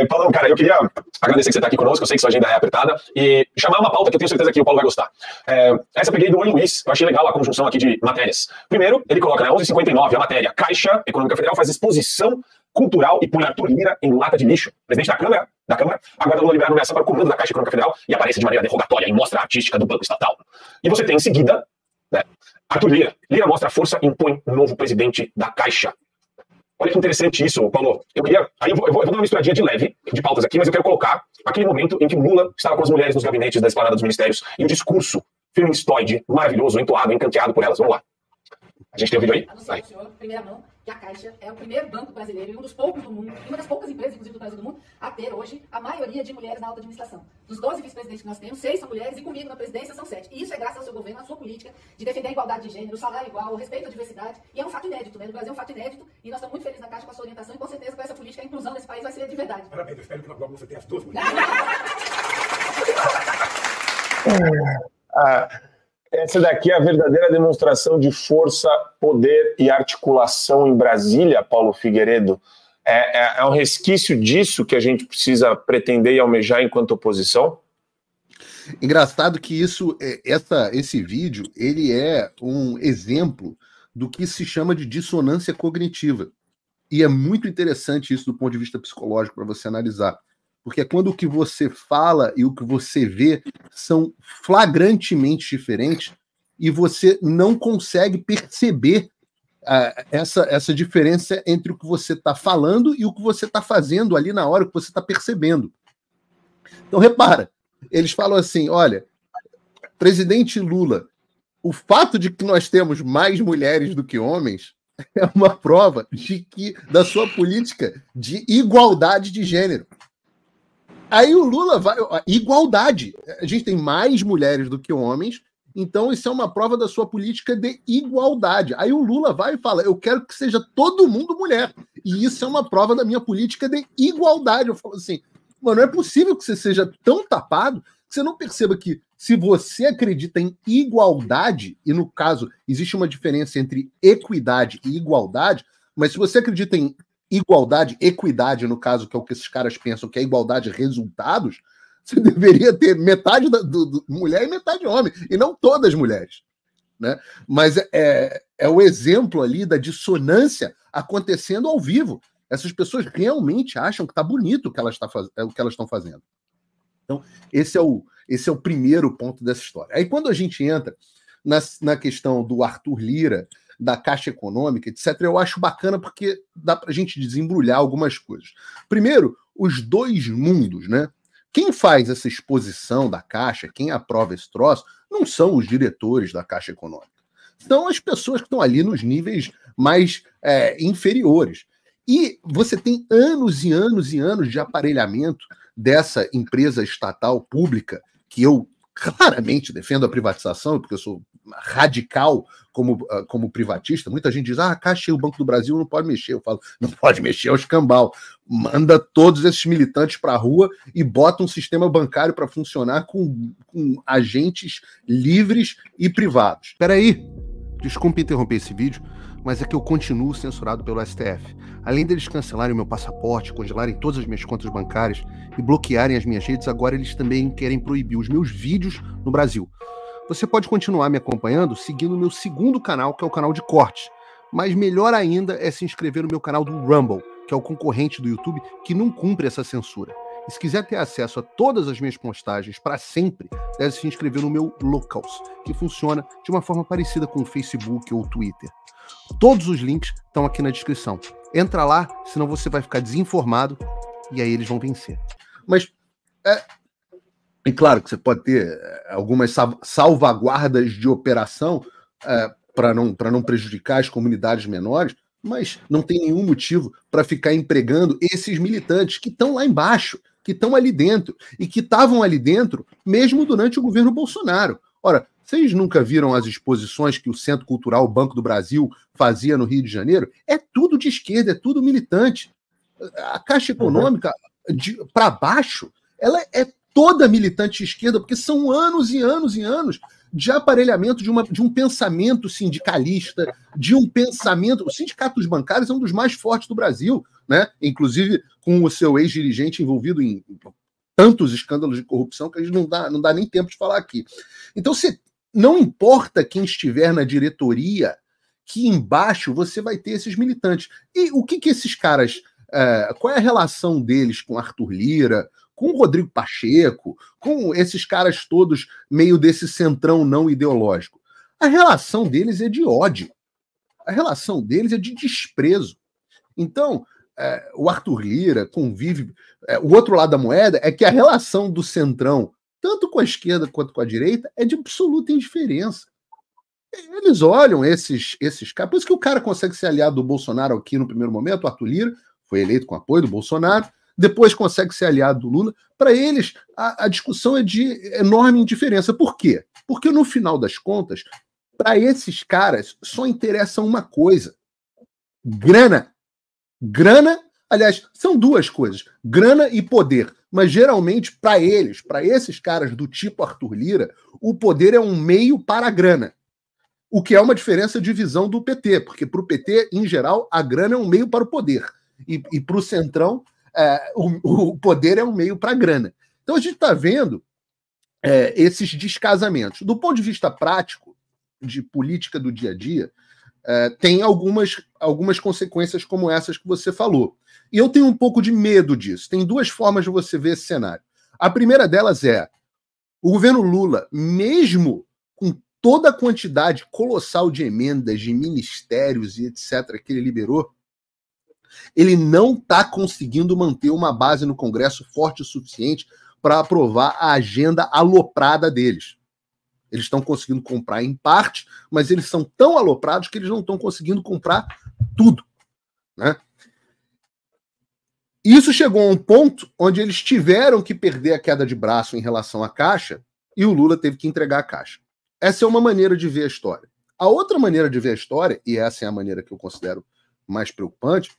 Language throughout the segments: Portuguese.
Paulo, cara, eu queria agradecer que você está aqui conosco, eu sei que sua agenda é apertada, e chamar uma pauta que eu tenho certeza que o Paulo vai gostar. Essa eu peguei do Oi Luiz, eu achei legal a conjunção aqui de matérias. Primeiro, ele coloca, né, 11h59, a matéria Caixa Econômica Federal faz exposição cultural e põe Arthur Lira em lata de lixo. Presidente da Câmara aguarda Lula liberar nomeação para o comando da Caixa Econômica Federal e aparece de maneira derrogatória em mostra artística do Banco Estatal. E você tem em seguida, né, Arthur Lira. Lira mostra força e impõe novo presidente da Caixa. Olha que interessante isso, Paulo. Eu vou dar uma misturadinha de leve de pautas aqui, mas eu quero colocar aquele momento em que o Lula estava com as mulheres nos gabinetes da esplanada dos ministérios e o discurso feministoide, maravilhoso, entoado, encanteado por elas. Vamos lá. A gente tem o vídeo aí? Anunciar ao senhor, primeira mão, que a Caixa é o primeiro banco brasileiro e um dos poucos do mundo, e uma das poucas empresas, inclusive do Brasil do mundo, a ter hoje a maioria de mulheres na alta administração. Dos 12 vice-presidentes que nós temos, 6 são mulheres e comigo na presidência são 7. E isso é graças ao seu governo, à sua política de defender a igualdade de gênero, o salário igual, o respeito à diversidade. E é um fato inédito, né? No Brasil é um fato inédito e nós estamos muito felizes na Caixa com a sua orientação e com certeza com essa política a inclusão nesse país vai ser de verdade. Parabéns, eu espero que logo você tenha as 2 mulheres. Essa daqui é a verdadeira demonstração de força, poder e articulação em Brasília, Paulo Figueiredo. É um resquício disso que a gente precisa pretender e almejar enquanto oposição? Engraçado que esse vídeo ele é um exemplo do que se chama de dissonância cognitiva. E é muito interessante isso do ponto de vista psicológico para você analisar. Porque é quando o que você fala e o que você vê são flagrantemente diferentes e você não consegue perceber essa diferença entre o que você está falando e o que você está fazendo ali na hora, o que você está percebendo. Então, repara, eles falam assim, olha, presidente Lula, o fato de que nós temos mais mulheres do que homens é uma prova da sua política de igualdade de gênero. Aí o Lula vai... Igualdade. A gente tem mais mulheres do que homens, então isso é uma prova da sua política de igualdade. Aí o Lula vai e fala, eu quero que seja todo mundo mulher. E isso é uma prova da minha política de igualdade. Eu falo assim, mano, não é possível que você seja tão tapado que você não perceba que se você acredita em igualdade, e no caso existe uma diferença entre equidade e igualdade, mas se você acredita em igualdade, equidade, no caso, que é o que esses caras pensam, que é igualdade de resultados, você deveria ter metade do mulher e metade homem, e não todas as mulheres. Né? Mas é o exemplo ali da dissonância acontecendo ao vivo. Essas pessoas realmente acham que está bonito o que elas estão fazendo. Então, esse é o primeiro ponto dessa história. Aí, quando a gente entra na questão do Arthur Lira, da Caixa Econômica, etc., eu acho bacana porque dá para a gente desembrulhar algumas coisas. Primeiro, os dois mundos, né? Quem faz essa exposição da Caixa, quem aprova esse troço, não são os diretores da Caixa Econômica. São as pessoas que estão ali nos níveis mais inferiores. E você tem anos e anos e anos de aparelhamento dessa empresa estatal pública, que eu claramente defendo a privatização, porque eu sou radical como privatista. Muita gente diz, a Caixa e o Banco do Brasil não pode mexer. Eu falo, não pode mexer, é o escambau. Manda todos esses militantes para a rua e bota um sistema bancário para funcionar com agentes livres e privados. Espera aí, desculpe interromper esse vídeo, mas é que eu continuo censurado pelo STF. Além deles cancelarem o meu passaporte, congelarem todas as minhas contas bancárias e bloquearem as minhas redes, agora eles também querem proibir os meus vídeos no Brasil. Você pode continuar me acompanhando seguindo o meu segundo canal, que é o canal de cortes. Mas melhor ainda é se inscrever no meu canal do Rumble, que é o concorrente do YouTube, que não cumpre essa censura. E se quiser ter acesso a todas as minhas postagens para sempre, deve se inscrever no meu Locals, que funciona de uma forma parecida com o Facebook ou o Twitter. Todos os links estão aqui na descrição. Entra lá, senão você vai ficar desinformado e aí eles vão vencer. Mas é claro que você pode ter algumas salvaguardas de operação para não prejudicar as comunidades menores, mas não tem nenhum motivo para ficar empregando esses militantes que estão lá embaixo, que estão ali dentro, e que estavam ali dentro mesmo durante o governo Bolsonaro. Ora, vocês nunca viram as exposições que o Centro Cultural Banco do Brasil fazia no Rio de Janeiro? É tudo de esquerda, é tudo militante. A Caixa Econômica, para baixo, ela é toda militante de esquerda, porque são anos e anos e anos de aparelhamento de um pensamento sindicalista, de um pensamento... O Sindicato dos Bancários é um dos mais fortes do Brasil, né? Inclusive com o seu ex-dirigente envolvido em tantos escândalos de corrupção que a gente não dá nem tempo de falar aqui. Então, não importa quem estiver na diretoria, que embaixo você vai ter esses militantes. E o que esses caras... qual é a relação deles com Arthur Lira, com o Rodrigo Pacheco, com esses caras todos meio desse centrão não ideológico? A relação deles é de ódio. A relação deles é de desprezo. Então, o Arthur Lira convive... o outro lado da moeda é que a relação do centrão, tanto com a esquerda quanto com a direita, é de absoluta indiferença. Eles olham esses caras... Por isso que o cara consegue ser aliado do Bolsonaro aqui no primeiro momento, o Arthur Lira, foi eleito com apoio do Bolsonaro, depois consegue ser aliado do Lula. Para eles, a discussão é de enorme indiferença. Por quê? Porque, no final das contas, para esses caras, só interessa uma coisa: grana. Grana, aliás, são duas coisas: grana e poder. Mas, geralmente, para eles, para esses caras do tipo Arthur Lira, o poder é um meio para a grana. O que é uma diferença de visão do PT, porque para o PT, em geral, a grana é um meio para o poder. E para o Centrão, o poder é um meio para a grana. Então a gente está vendo esses descasamentos. Do ponto de vista prático, de política do dia a dia, tem algumas consequências como essas que você falou. E eu tenho um pouco de medo disso. Tem duas formas de você ver esse cenário. A primeira delas é o governo Lula, mesmo com toda a quantidade colossal de emendas, de ministérios e etc. que ele liberou, ele não está conseguindo manter uma base no Congresso forte o suficiente para aprovar a agenda aloprada deles. Eles estão conseguindo comprar em parte, mas eles são tão aloprados que eles não estão conseguindo comprar tudo, né? Isso chegou a um ponto onde eles tiveram que perder a queda de braço em relação à Caixa e o Lula teve que entregar a Caixa. Essa é uma maneira de ver a história. A outra maneira de ver a história, e essa é a maneira que eu considero mais preocupante,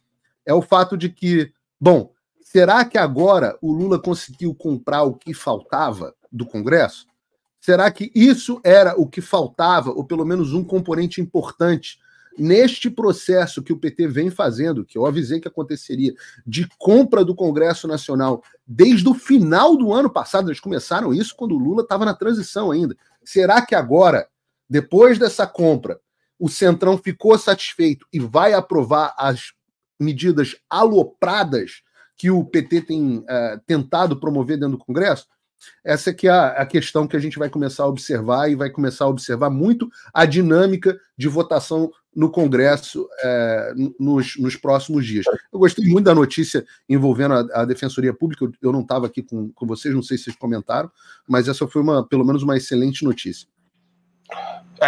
é o fato de que, bom, será que agora o Lula conseguiu comprar o que faltava do Congresso? Será que isso era o que faltava, ou pelo menos um componente importante, neste processo que o PT vem fazendo, que eu avisei que aconteceria, de compra do Congresso Nacional desde o final do ano passado? Eles começaram isso quando o Lula estava na transição ainda. Será que agora, depois dessa compra, o Centrão ficou satisfeito e vai aprovar as medidas alopradas que o PT tem tentado promover dentro do Congresso? Essa é que é a questão que a gente vai começar a observar, e vai começar a observar muito a dinâmica de votação no Congresso nos próximos dias. Eu gostei muito da notícia envolvendo a Defensoria Pública. Eu não estava aqui com vocês, não sei se vocês comentaram, mas essa foi pelo menos uma excelente notícia.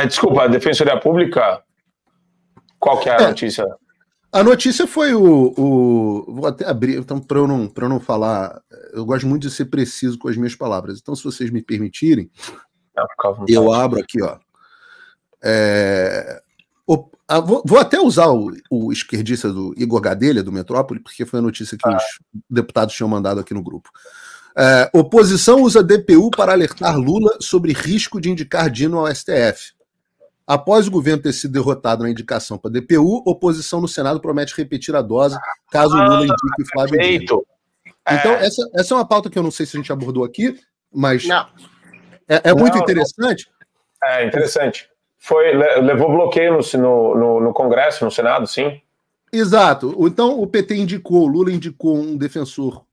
Desculpa, a Defensoria Pública, qual que é a notícia? A notícia foi vou até abrir, então, para eu não falar, eu gosto muito de ser preciso com as minhas palavras. Então, se vocês me permitirem, eu abro aqui, ó. Vou até usar o esquerdista do Igor Gadelha, do Metrópole, porque foi a notícia que os deputados tinham mandado aqui no grupo. Oposição usa DPU para alertar Lula sobre risco de indicar Dino ao STF. Após o governo ter sido derrotado na indicação para a DPU, oposição no Senado promete repetir a dose caso o Lula indique Flávio Dino. Então, essa é uma pauta que eu não sei se a gente abordou aqui, mas é muito interessante. É interessante. Levou bloqueio no Congresso, no Senado, sim. Exato. Então, o Lula indicou um defensor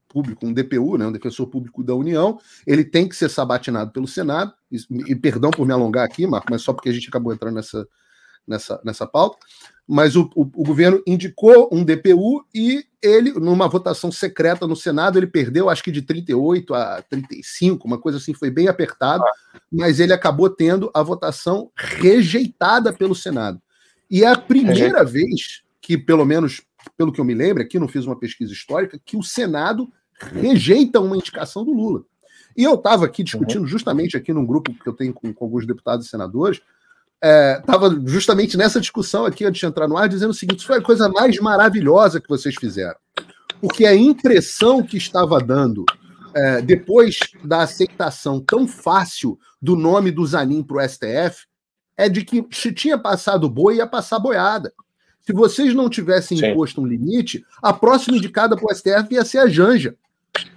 público, um DPU, né, um defensor público da União. Ele tem que ser sabatinado pelo Senado. E perdão por me alongar aqui, Marco, mas só porque a gente acabou entrando nessa pauta. Mas o governo indicou um DPU e ele, numa votação secreta no Senado, ele perdeu, acho que de 38 a 35, uma coisa assim, foi bem apertado, mas ele acabou tendo a votação rejeitada pelo Senado. E é a primeira vez que, pelo menos pelo que eu me lembro, aqui não fiz uma pesquisa histórica, que o Senado rejeita uma indicação do Lula. E eu estava aqui discutindo justamente aqui num grupo que eu tenho com alguns deputados e senadores, estava justamente nessa discussão aqui antes de entrar no ar, dizendo o seguinte: isso foi a coisa mais maravilhosa que vocês fizeram. Porque a impressão que estava dando depois da aceitação tão fácil do nome do Zanin para o STF, é de que se tinha passado boi, ia passar boiada. Se vocês não tivessem imposto um limite, a próxima indicada para o STF ia ser a Janja.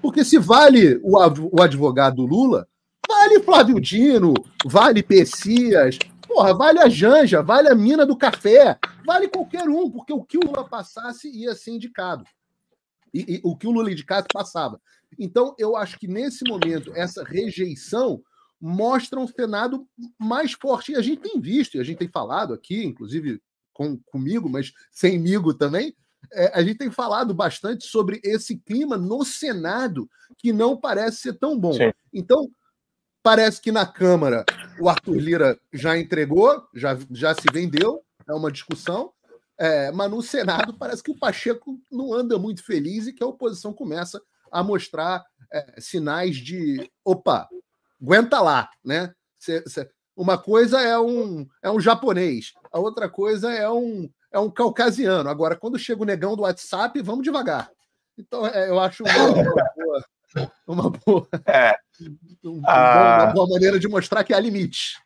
Porque se vale o advogado Lula, vale Flávio Dino, vale Pessias, porra, vale a Janja, vale a mina do café, vale qualquer um, porque o que o Lula passasse ia ser indicado. E o que o Lula indicasse passava. Então, eu acho que nesse momento, essa rejeição mostra um Senado mais forte. E a gente tem visto, e a gente tem falado aqui, inclusive comigo, mas semigo também, a gente tem falado bastante sobre esse clima no Senado que não parece ser tão bom. Sim. Então, parece que na Câmara o Arthur Lira já entregou, já se vendeu, é uma discussão, mas no Senado parece que o Pacheco não anda muito feliz e que a oposição começa a mostrar sinais de opa, aguenta lá, né? Uma coisa é um japonês, a outra coisa é um caucasiano. Agora, quando chega o negão do WhatsApp, vamos devagar. Então, eu acho uma boa maneira de mostrar que há limite.